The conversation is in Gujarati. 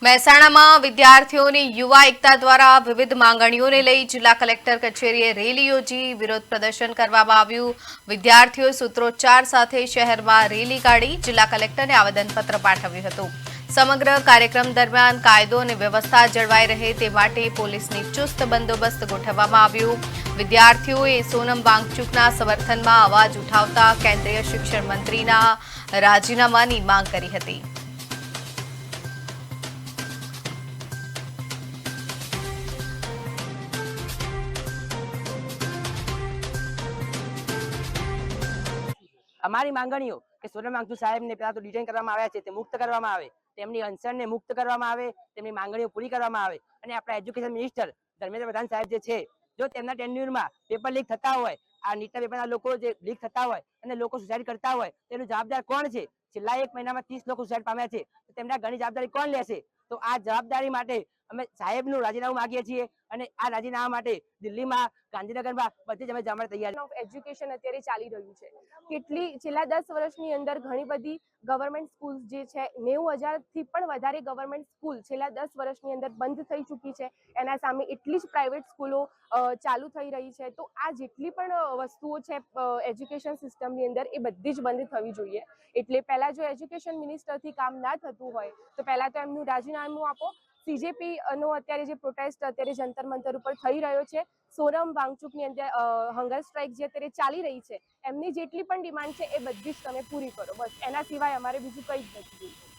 મહેસાણામાં વિદ્યાર્થીઓની યુવા એકતા દ્વારા વિવિધ માંગણીઓને લઈ જિલ્લા કલેક્ટર કચેરીએ રેલી યોજી વિરોધ પ્રદર્શન કરવામાં આવ્યું। વિદ્યાર્થીઓ સૂત્રોચ્ચાર સાથે શહેરમાં રેલી કાઢી જિલ્લા કલેક્ટરને આવેદનપત્ર પાઠવ્યું હતું। સમગ્ર કાર્યક્રમ દરમિયાન કાયદો અને વ્યવસ્થા જળવાઈ રહે તે માટે પોલીસની ચુસ્ત બંદોબસ્ત ગોઠવવામાં આવ્યું। વિદ્યાર્થીઓએ સોનમ વાંગચુકના સમર્થનમાં અવાજ ઉઠાવતા કેન્દ્રીય શિક્ષણ મંત્રીના રાજીનામાની માંગ કરી હતી। અમારી માંગણીઓ કે સોનમ વાંગચુક સાહેબને પહેલા તો ડિટેન કરવામાં આવ્યા છે તે મુક્ત કરવામાં આવે, તેમની અનશનને મુક્ત કરવામાં આવે, તેમની માંગણીઓ પૂરી કરવામાં આવે અને આપણા એજ્યુકેશન મિનિસ્ટર ધર્મેન્દ્ર પ્રધાન સાહેબ જે છે, જો તેમના ટેન્યુરમાં પેપર લીક થતા હોય, આ નીટના પેપરના લોકો જે લીક થતા હોય અને લોકો સુસાઇડ કરતા હોય, તેનું જવાબદાર કોણ છે? છેલ્લા 1 મહિનામાં 30 લોકો સુસાઇડ પામ્યા છે, તો તેમના ઘણી જવાબદારી કોણ લેશે? તો આ જવાબદારી માટે અમે સાહેબનું રાજીનામું માંગીએ છીએ અને આ રાજીનામા માટે દિલ્હીમાં, ગાંધીનગરમાં બધી જ અમે જવા માટે તૈયાર ઓફ એજ્યુકેશન અત્યારે ચાલી રહ્યું છે। કેટલી છેલ્લા 10 વર્ષની અંદર ઘણી બધી ગવર્મેન્ટ સ્કૂલ જે છે 90,000થી પણ વધારે ગવર્મેન્ટ સ્કૂલ છેલ્લા 10 વર્ષની અંદર બંધ થઈ ચૂકી છે। એના સામે એટલી જ પ્રાઇવેટ સ્કૂલો ચાલુ થઈ રહી છે। તો આ જેટલી પણ વસ્તુઓ છે એજ્યુકેશન સિસ્ટમની અંદર એ બધી જ બંધ થવી જોઈએ। એટલે પહેલા જો એજ્યુકેશન મિનિસ્ટરથી કામ ના થતું હોય તો પહેલા તો એમનું રાજીનામું આપો। CJP નો અત્યારે જે પ્રોટેસ્ટ અત્યારે જંતર મંતર ઉપર થઈ રહ્યો છે, સોનમ વાંગચુકની અંદર હંગર સ્ટ્રાઇક જે અત્યારે ચાલી રહી છે, એમની જેટલી પણ ડિમાન્ડ છે એ બધી જ તમે પૂરી કરો, બસ એના સિવાય અમારે બીજું કંઈ જ નથી।